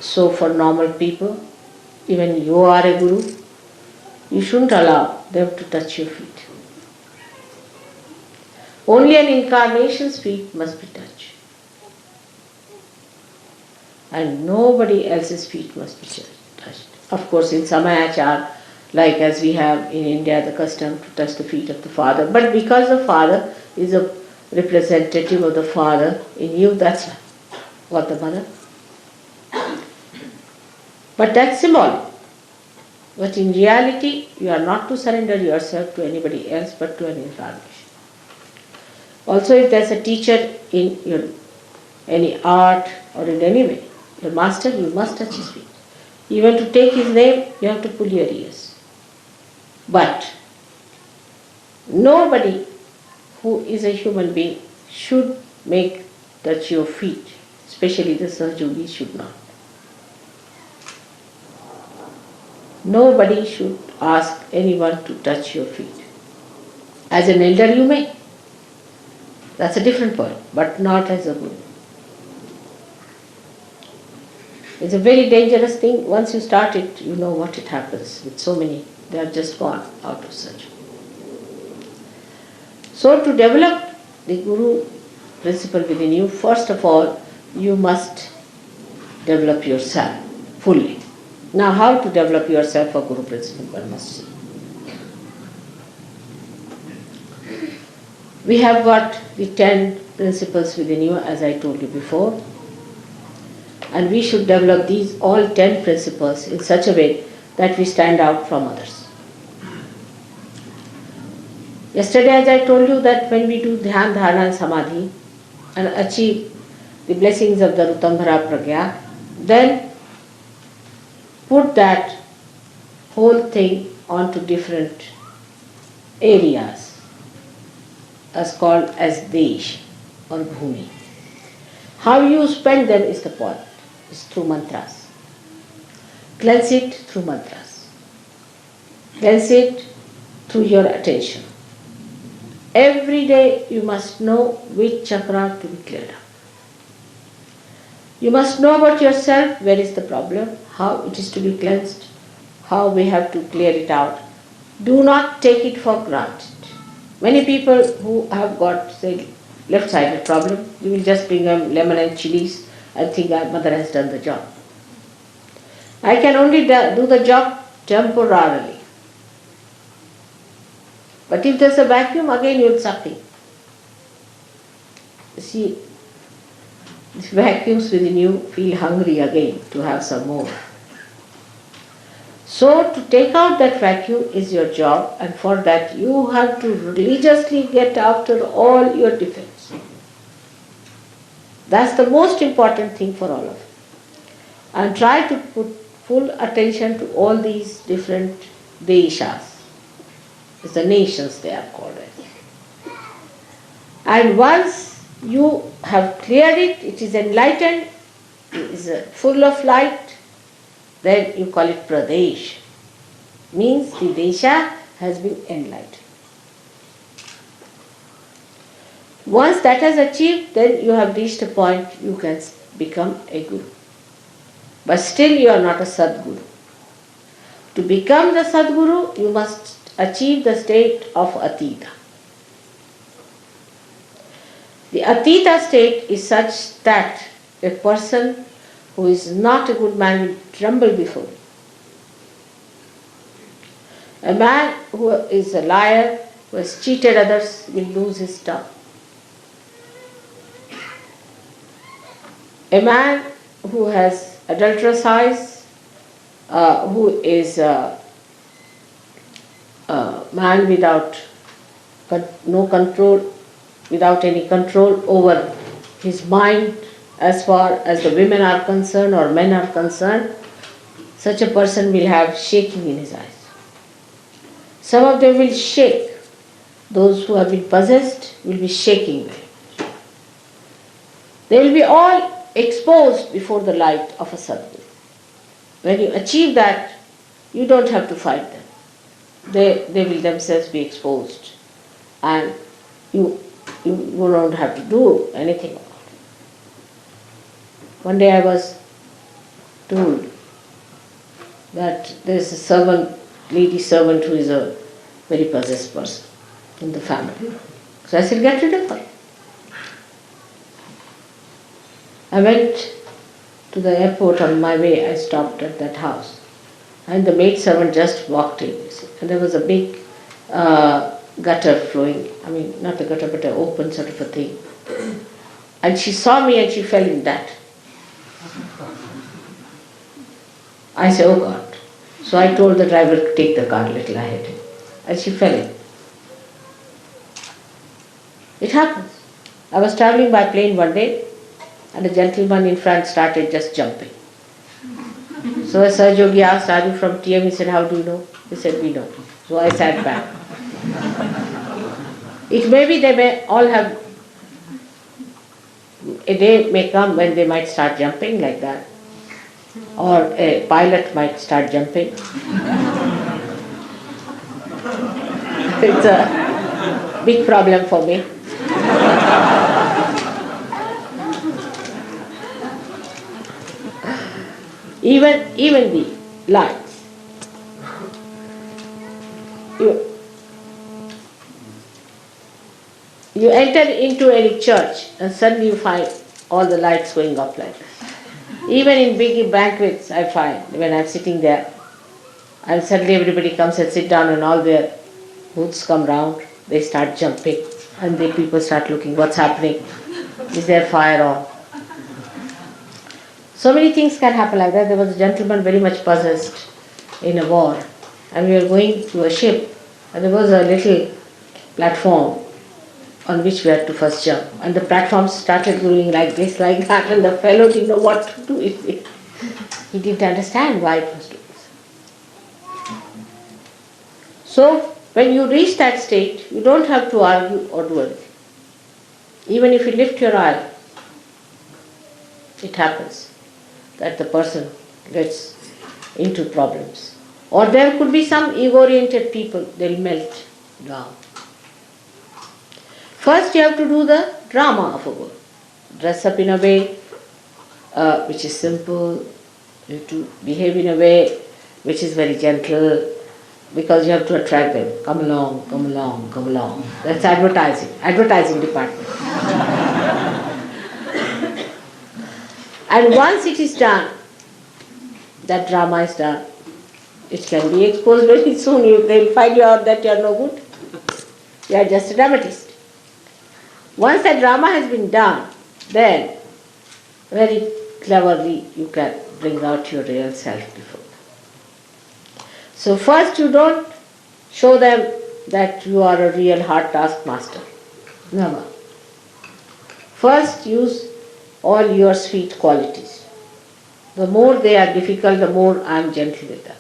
So for normal people, even you are a guru, you shouldn't allow them to touch your feet. Only an incarnation's feet must be touched. And nobody else's feet must be touched. Of course, in Samayachar, like as we have in India the custom to touch the feet of the father, but because the father is a representative of the father in you, that's what the mother. But that's symbolic. But in reality, you are not to surrender yourself to anybody else but to an incarnation. Also, if there's a teacher in your any art or in any way, your master, you must touch his feet. Even to take his name, you have to pull your ears. But nobody who is a human being should make touch your feet, especially the Shoody should not. Nobody should ask anyone to touch your feet. As an elder you may. That's a different point, but not as a guru. It's a very dangerous thing. Once you start it, you know what it happens with so many. They are just gone out of search. So to develop the guru principle within you, first of all, you must develop yourself fully. Now how to develop yourself for guru principle, one must see. We have got the 10 principles within you, as I told you before. And we should develop these all 10 principles in such a way that we stand out from others. Yesterday, as I told you, that when we do Dhyan, Dharana and Samadhi and achieve the blessings of the Rutambhara Pragya, then put that whole thing onto different areas as called as Desh or Bhumi. How you spend them is the point. Is through mantras. Cleanse it through mantras. Cleanse it through your attention. Every day you must know which chakra to be cleared up. You must know about yourself, where is the problem, how it is to be cleansed, how we have to clear it out. Do not take it for granted. Many people who have got, say, left-sided problem, you will just bring them lemon and chilies and think our mother has done the job. I can only do the job temporarily. But if there's a vacuum, again you're sucking. You see, the vacuums within you feel hungry again to have some more. So to take out that vacuum is your job, and for that you have to religiously get after all your defects. That's the most important thing for all of you. And try to put full attention to all these different deshas. It's the nations they are called as. And once you have cleared it, it is enlightened, it is full of light, then you call it Pradesh. Means the desha has been enlightened. Once that has achieved, then you have reached a point you can become a guru. But still you are not a Sadguru. To become the Sadguru, you must achieve the state of Atita. The Atita state is such that a person who is not a good man will tremble before him. A man who is a liar, who has cheated others, will lose his tongue. A man who has adulterous eyes, who is a man without no control, without any control over his mind as far as the women are concerned or men are concerned, such a person will have shaking in his eyes. Some of them will shake. Those who have been possessed will be shaking very much. They will be all exposed before the light of a Sadguru. When you achieve that, you don't have to fight them. They will themselves be exposed, and you don't have to do anything about it. One day I was told that there is a servant, lady servant who is a very possessed person in the family. So I said, get rid of her. I went to the airport. On my way I stopped at that house and the maid servant just walked in, and there was a big gutter flowing, I mean not a gutter but an open sort of a thing, and she saw me and she fell in that. I said, oh God. So I told the driver to take the car a little ahead, and she fell in. It happens. I was travelling by plane one day and a gentleman in front started just jumping. So as Sir Yogi asked, are you from TM? He said, how do you know? He said, we know. So I sat back. It may be they may all have, a day may come when they might start jumping like that. Or a pilot might start jumping. It's a big problem for me. Even the lights. You enter into any church and suddenly you find all the lights going up like this. Even in big banquets I find when I'm sitting there and suddenly everybody comes and sit down and all their hoods come round, they start jumping and the people start looking, what's happening? Is there fire on? So many things can happen like that. There was a gentleman very much possessed in a war and we were going to a ship and there was a little platform on which we had to first jump. And the platform started going like this, like that, and the fellow didn't know what to do with it. He didn't understand why it was doing so. So, when you reach that state, you don't have to argue or do anything. Even if you lift your eye, it happens that the person gets into problems. Or there could be some ego-oriented people, they'll melt down. First you have to do the drama of a guru. Dress up in a way which is simple. You have to behave in a way which is very gentle because you have to attract them. Come along, come along, come along. That's advertising department. And once it is done, that drama is done, it can be exposed very soon. They'll find you out that you are no good. You are just a dramatist. Once that drama has been done, then very cleverly you can bring out your real self before them. So first you don't show them that you are a real hard taskmaster. Never. First use all your sweet qualities. The more they are difficult, the more I am gentle with them.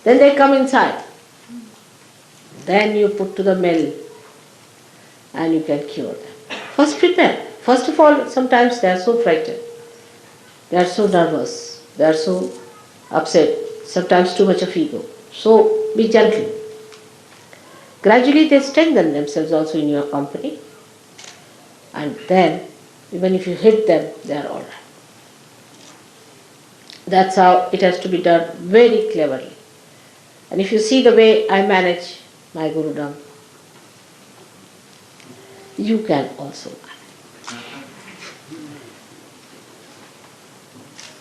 Then they come inside. Then you put to the mill and you can cure them. First prepare. First of all, sometimes they are so frightened. They are so nervous. They are so upset. Sometimes too much of ego. So be gentle. Gradually they strengthen themselves also in your company. And then, even if you hit them, they are all right. That's how it has to be done very cleverly. And if you see the way I manage my Gurudam, you can also manage.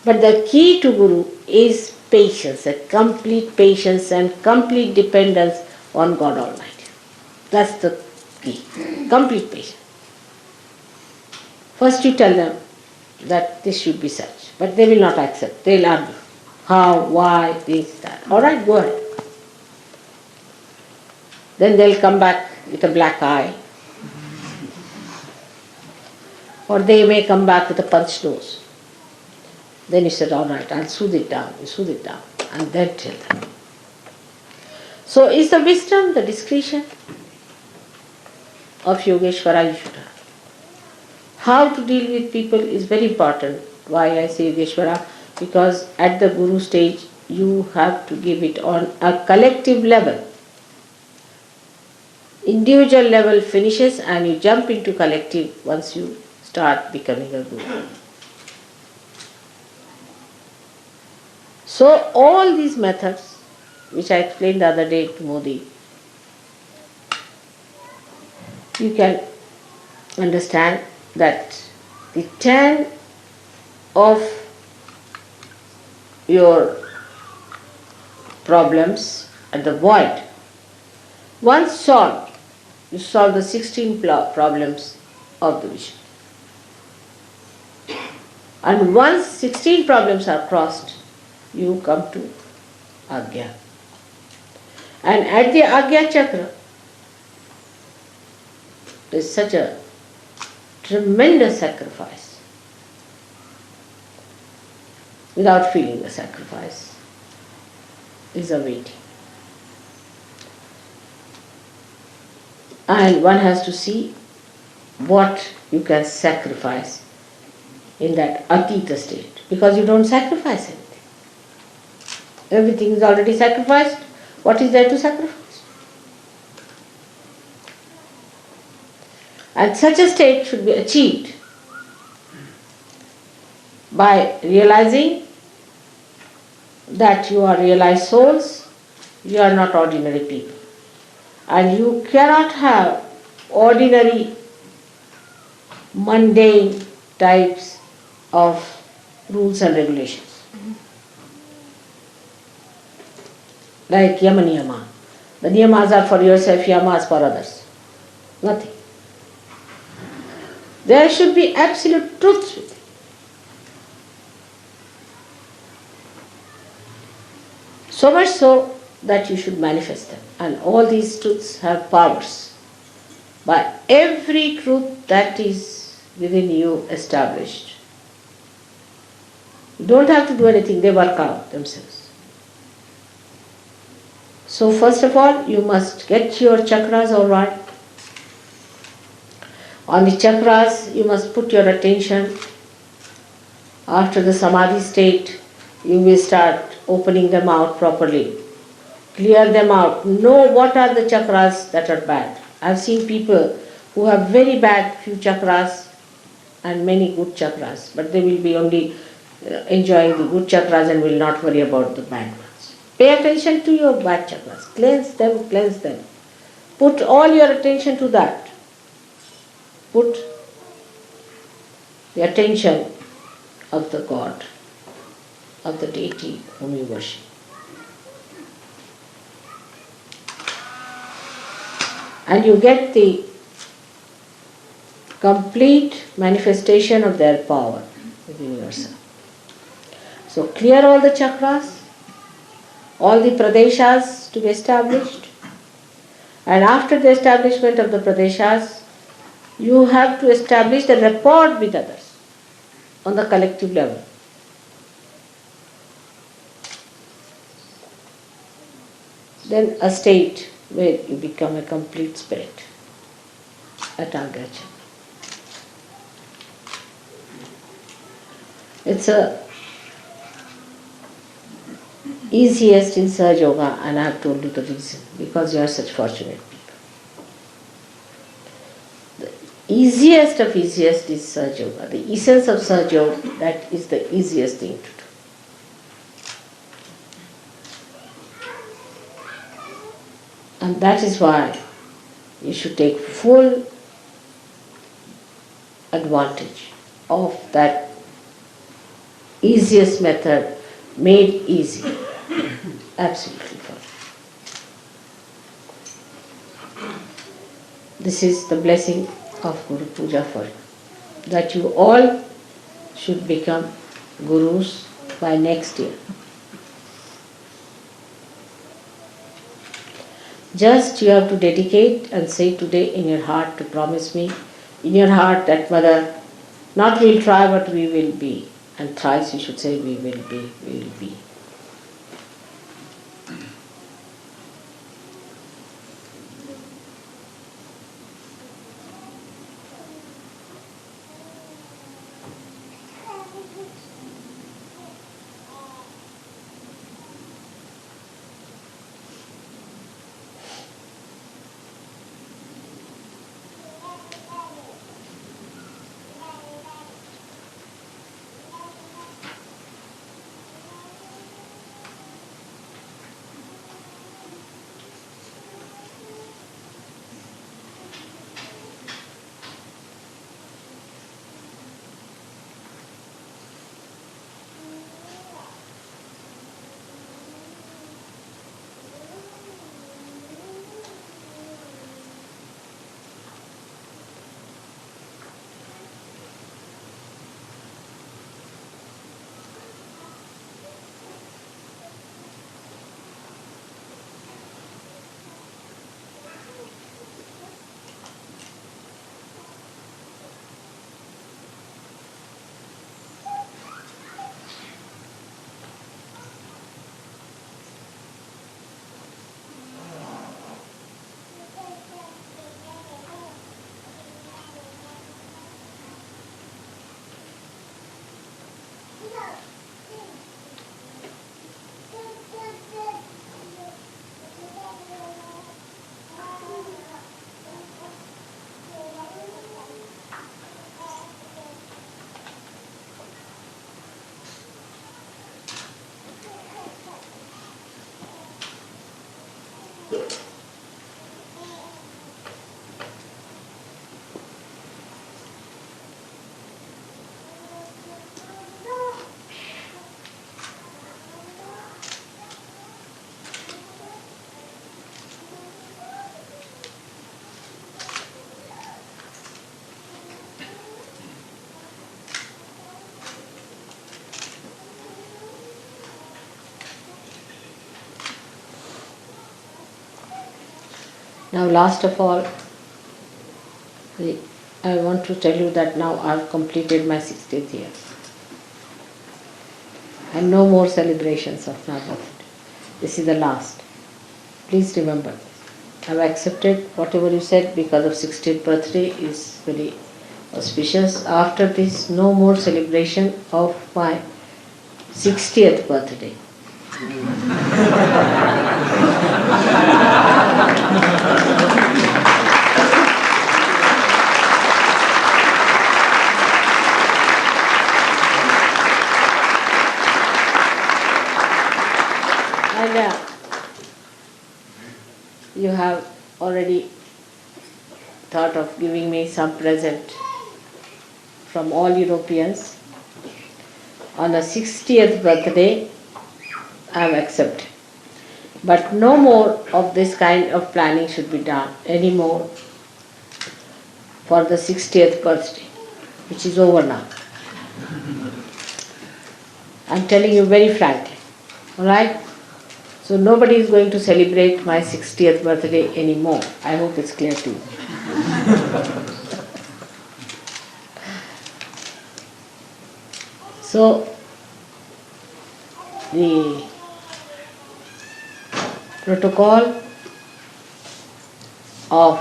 But the key to Guru is patience, a complete patience and complete dependence on God Almighty. That's the key. Complete patience. First you tell them that this should be such, but they will not accept. They will argue. How, why, this, that. All right, go ahead. Then they'll come back with a black eye. Or they may come back with a punched nose. Then you said, all right, I'll soothe it down. You soothe it down. And then tell them. So is the wisdom, the discretion of Yogeshwara you should have. How to deal with people is very important. Why I say Yogeshwara? Because at the Guru stage, you have to give it on a collective level. Individual level finishes and you jump into collective once you start becoming a Guru. So all these methods, which I explained the other day to Modi, you can understand that the 10 of your problems at the void, once solved, you solve the 16 problems of the vision. And once 16 problems are crossed, you come to Agya. And at the Agya chakra, there is such a tremendous sacrifice. Without feeling the sacrifice is awaiting. And one has to see what you can sacrifice in that Atita state, because you don't sacrifice anything. Everything is already sacrificed. What is there to sacrifice? And such a state should be achieved by realizing that you are realized souls, you are not ordinary people. And you cannot have ordinary, mundane types of rules and regulations. Like yama niyama. The niyamas are for yourself, yamas for others. Nothing. There should be absolute truth with it. So much so that you should manifest them. And all these truths have powers. By every truth that is within you established, you don't have to do anything, they work out themselves. So first of all, you must get your chakras all right. On the chakras, you must put your attention. After the samadhi state, you will start opening them out properly. Clear them out. Know what are the chakras that are bad. I've seen people who have very bad few chakras and many good chakras, but they will be only enjoying the good chakras and will not worry about the bad ones. Pay attention to your bad chakras. Cleanse them, cleanse them. Put all your attention to that. Put the attention of the God, of the deity whom you worship. And you get the complete manifestation of their power within yourself. So clear all the chakras, all the pradeshas to be established, and after the establishment of the pradeshas, you have to establish the rapport with others on the collective level. Then a state where you become a complete spirit at Agracha. It's the easiest in Sahaja Yoga, and I have told you the reason, because you are such fortunate people. The easiest of easiest is Sahaja Yoga. The essence of Sahaja Yoga, that is the easiest thing to do. And that is why you should take full advantage of that easiest method made easy. Absolutely fine. This is the blessing of Guru Puja for you, that you all should become gurus by next year. Just you have to dedicate and say today in your heart to promise me, in your heart that Mother, not we'll try but we will be. And thrice you should say we will be, we will be. Now last of all, I want to tell you that now I've completed my 60th year. And no more celebrations of my birthday. This is the last. Please remember this. I've accepted whatever you said because of 60th birthday is very auspicious. After this, no more celebration of my 60th birthday. And you have already thought of giving me some present from all Europeans. On a 60th birthday, I have accepted. But no more of this kind of planning should be done anymore for the 60th birthday, which is over now. I'm telling you very frankly, alright? So nobody is going to celebrate my 60th birthday anymore. I hope it's clear to you. So, the protocol of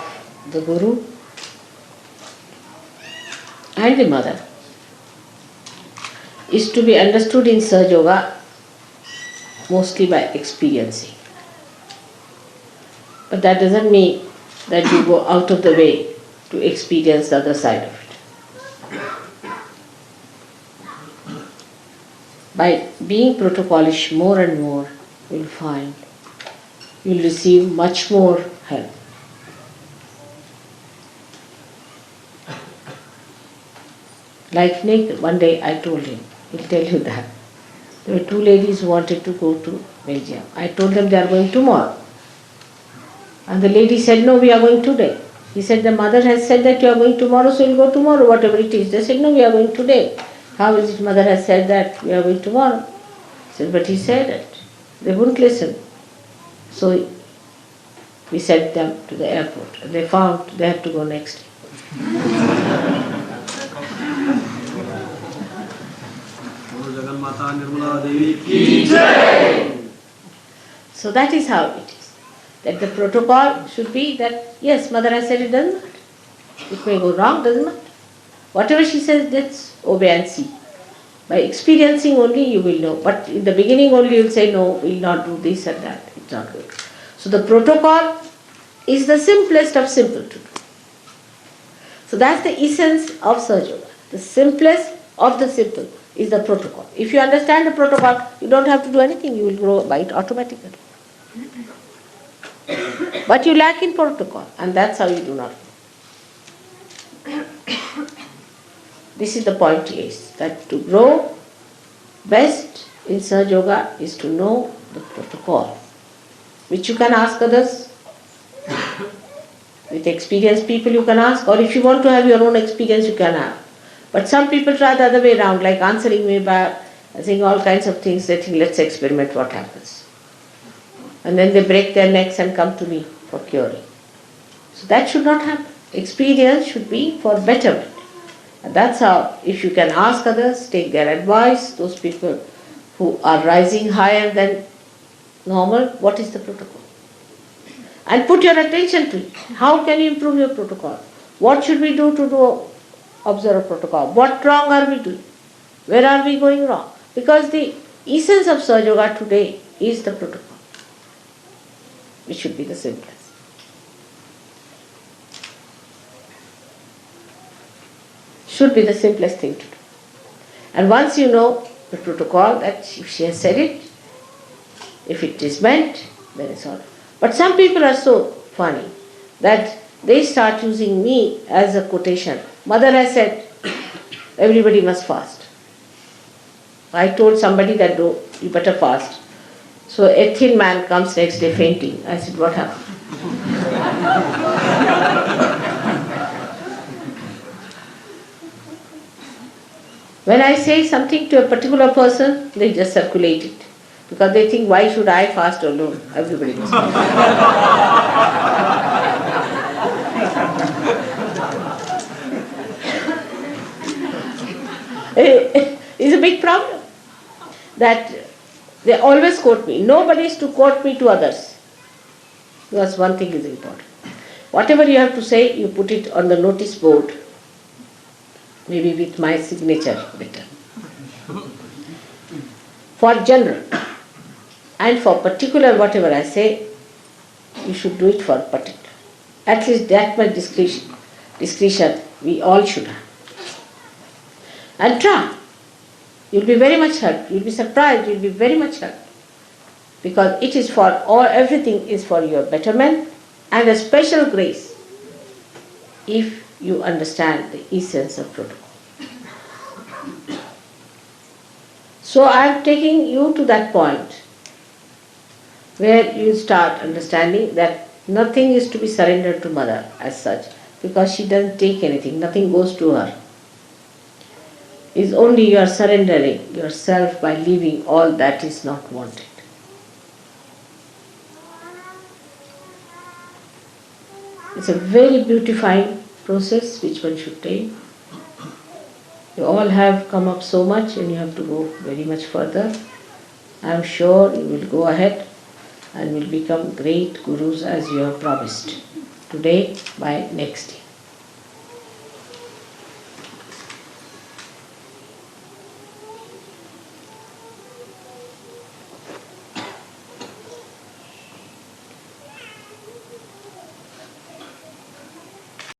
the Guru and the Mother is to be understood in Sahaja Yoga mostly by experiencing. But that doesn't mean that you go out of the way to experience the other side of it. By being protocolish more and more, you'll find you'll receive much more help. Like Nick, one day I told him, he'll tell you that. There were two ladies who wanted to go to Belgium. I told them they are going tomorrow. And the lady said, no, we are going today. He said, the mother has said that you are going tomorrow, so you'll go tomorrow, whatever it is. They said, no, we are going today. How is it mother has said that we are going tomorrow? I said, but he said it. They wouldn't listen. So we sent them to the airport. They found they had to go next day. Mataji, Nirmala, Devi. So that is how it is. That the protocol should be that, yes, mother has said it doesn't matter. It may go wrong, doesn't matter. Whatever she says, let's obey and see. By experiencing only you will know. But in the beginning only you will say, no, we will not do this and that. It's not good. So the protocol is the simplest of simple to do. So that's the essence of Sahaja Yoga. The simplest of the simple is the protocol. If you understand the protocol, you don't have to do anything, you will grow by it automatically. But you lack in protocol, and that's how you do not grow. This is the point is that to grow best in Sahaja Yoga is to know the protocol, which you can ask others. With experienced people you can ask, or if you want to have your own experience you can have. But some people try the other way around, like answering me back, saying all kinds of things. They think, let's experiment what happens. And then they break their necks and come to me for curing. So that should not happen. Experience should be for betterment. And that's how, if you can ask others, take their advice, those people who are rising higher than normal, what is the protocol? And put your attention to it. How can you improve your protocol? What should we do to observe a protocol? What wrong are we doing? Where are we going wrong? Because the essence of Sahaja Yoga today is the protocol, which should be the simplest. Should be the simplest thing to do. And once you know the protocol, that if she has said it, if it is meant, then it's all. But some people are so funny that they start using me as a quotation. Mother has said, everybody must fast. I told somebody that no, you better fast. So a thin man comes next day fainting. I said, what happened? When I say something to a particular person, they just circulate it. Because they think, why should I fast alone? Everybody must It's a big problem that they always quote me. Nobody is to quote me to others. Because one thing is important. Whatever you have to say, you put it on the notice board. Maybe with my signature written. For general and for particular, whatever I say, you should do it for particular. At least that much discretion we all should have. And try. You'll be very much helped. You'll be surprised. You'll be very much helped. Because it is for all, everything is for your betterment and a special grace if you understand the essence of protocol. So I am taking you to that point where you start understanding that nothing is to be surrendered to Mother as such, because she doesn't take anything, nothing goes to her. It's only you are surrendering yourself by leaving all that is not wanted. It's a very beautifying process which one should take. You all have come up so much and you have to go very much further. I am sure you will go ahead and will become great gurus as you have promised today by next year.